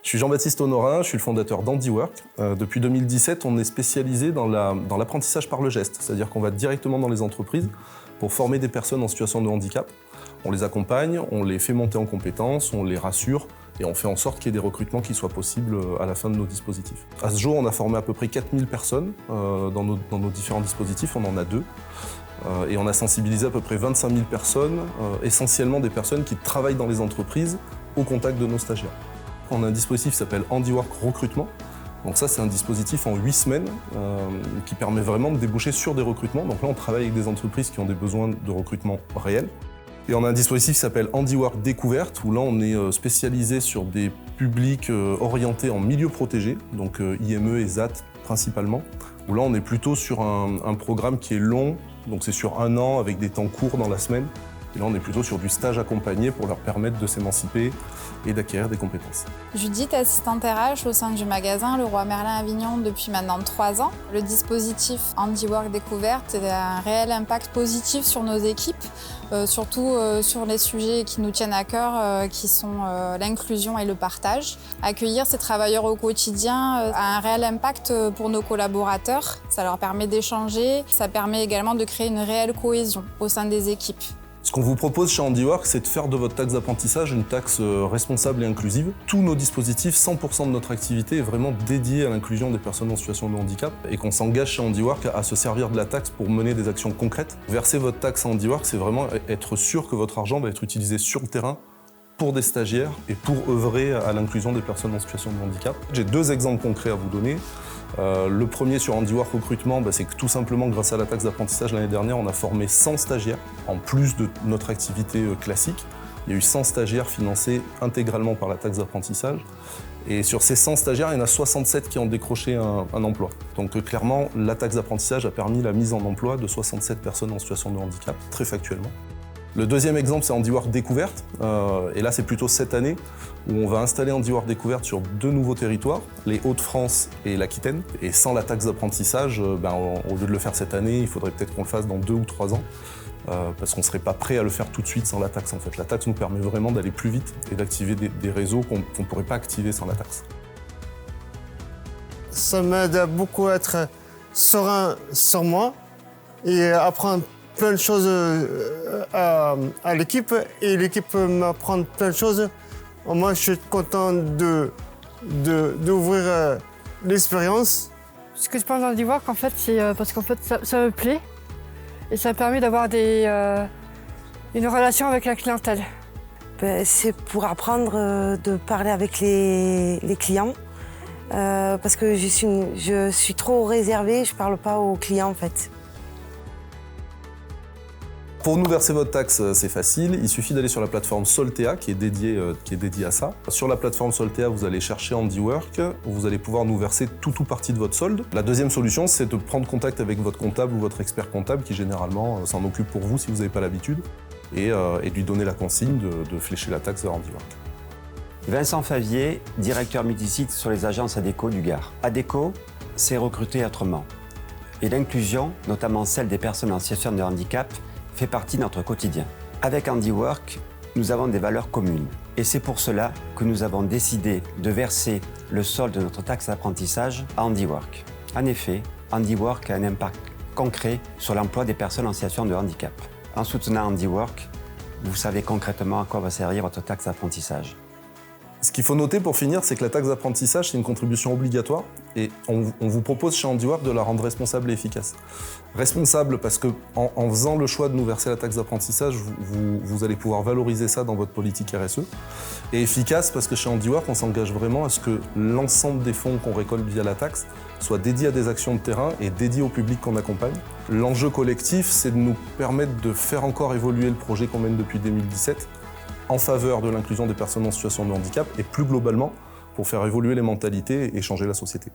Je suis Jean-Baptiste Honorin, je suis le fondateur d'HandiWork. Depuis 2017, on est spécialisé dans l'apprentissage par le geste, c'est-à-dire qu'on va directement dans les entreprises pour former des personnes en situation de handicap. On les accompagne, on les fait monter en compétences, on les rassure et on fait en sorte qu'il y ait des recrutements qui soient possibles à la fin de nos dispositifs. À ce jour, on a formé à peu près 4000 personnes dans nos différents dispositifs, on en a 2. Et on a sensibilisé à peu près 25 000 personnes, essentiellement des personnes qui travaillent dans les entreprises au contact de nos stagiaires. On a un dispositif qui s'appelle HandiWork Recrutement. Donc ça, c'est un dispositif en 8 semaines qui permet vraiment de déboucher sur des recrutements. Donc là, on travaille avec des entreprises qui ont des besoins de recrutement réels. Et on a un dispositif qui s'appelle HandiWork Découverte, où là, on est spécialisé sur des publics orientés en milieu protégé, donc IME et ZAT principalement, où là, on est plutôt sur un programme qui est long, donc c'est sur 1 an avec des temps courts dans la semaine. Et là, on est plutôt sur du stage accompagné pour leur permettre de s'émanciper et d'acquérir des compétences. Judith, assistante RH au sein du magasin Leroy Merlin Avignon depuis maintenant 3 ans. Le dispositif HandiWork Découverte a un réel impact positif sur nos équipes, surtout sur les sujets qui nous tiennent à cœur, qui sont l'inclusion et le partage. Accueillir ces travailleurs au quotidien a un réel impact pour nos collaborateurs. Ça leur permet d'échanger, ça permet également de créer une réelle cohésion au sein des équipes. Ce qu'on vous propose chez HandiWork, c'est de faire de votre taxe d'apprentissage une taxe responsable et inclusive. Tous nos dispositifs, 100% de notre activité est vraiment dédié à l'inclusion des personnes en situation de handicap et qu'on s'engage chez HandiWork à se servir de la taxe pour mener des actions concrètes. Verser votre taxe à HandiWork, c'est vraiment être sûr que votre argent va être utilisé sur le terrain pour des stagiaires et pour œuvrer à l'inclusion des personnes en situation de handicap. J'ai 2 exemples concrets à vous donner. Le premier sur HandiWork Recrutement, c'est que tout simplement grâce à la taxe d'apprentissage l'année dernière, on a formé 100 stagiaires, en plus de notre activité classique. Il y a eu 100 stagiaires financés intégralement par la taxe d'apprentissage. Et sur ces 100 stagiaires, il y en a 67 qui ont décroché un emploi. Donc clairement, la taxe d'apprentissage a permis la mise en emploi de 67 personnes en situation de handicap, très factuellement. Le deuxième exemple, c'est HandiWork Découverte. Et là, c'est plutôt cette année où on va installer HandiWork Découverte sur 2 nouveaux territoires, les Hauts-de-France et l'Aquitaine. Et sans la taxe d'apprentissage, au lieu de le faire cette année, il faudrait peut-être qu'on le fasse dans 2 ou 3 ans, parce qu'on ne serait pas prêt à le faire tout de suite sans la taxe. En fait, la taxe nous permet vraiment d'aller plus vite et d'activer des réseaux qu'on ne pourrait pas activer sans la taxe. Ça m'aide beaucoup à être serein sur moi et apprendre plein de choses à l'équipe et l'équipe m'apprend plein de choses. Moi, je suis content d'ouvrir l'expérience. Ce que je pense dans HandiWork, en fait, c'est parce qu'en fait, ça me plaît et ça me permet d'avoir une relation avec la clientèle. C'est pour apprendre de parler avec les clients parce que je suis trop réservée, je ne parle pas aux clients en fait. Pour nous verser votre taxe, c'est facile. Il suffit d'aller sur la plateforme Soltea qui est dédiée à ça. Sur la plateforme Soltea, vous allez chercher HandiWork. Vous allez pouvoir nous verser tout ou partie de votre solde. La deuxième solution, c'est de prendre contact avec votre comptable ou votre expert comptable qui généralement s'en occupe pour vous si vous n'avez pas l'habitude et de lui donner la consigne de flécher la taxe vers HandiWork. Vincent Favier, directeur multisite sur les agences ADECO du Gard. ADECO, c'est recruter autrement. Et l'inclusion, notamment celle des personnes en situation de handicap, fait partie de notre quotidien. Avec HandiWork, nous avons des valeurs communes. Et c'est pour cela que nous avons décidé de verser le solde de notre taxe d'apprentissage à HandiWork. En effet, HandiWork a un impact concret sur l'emploi des personnes en situation de handicap. En soutenant HandiWork, vous savez concrètement à quoi va servir votre taxe d'apprentissage. Ce qu'il faut noter pour finir, c'est que la taxe d'apprentissage, c'est une contribution obligatoire et on vous propose chez HandiWork de la rendre responsable et efficace. Responsable parce qu'en faisant le choix de nous verser la taxe d'apprentissage, vous allez pouvoir valoriser ça dans votre politique RSE. Et efficace parce que chez HandiWork, on s'engage vraiment à ce que l'ensemble des fonds qu'on récolte via la taxe soient dédiés à des actions de terrain et dédiés au public qu'on accompagne. L'enjeu collectif, c'est de nous permettre de faire encore évoluer le projet qu'on mène depuis 2017 en faveur de l'inclusion des personnes en situation de handicap et plus globalement pour faire évoluer les mentalités et changer la société.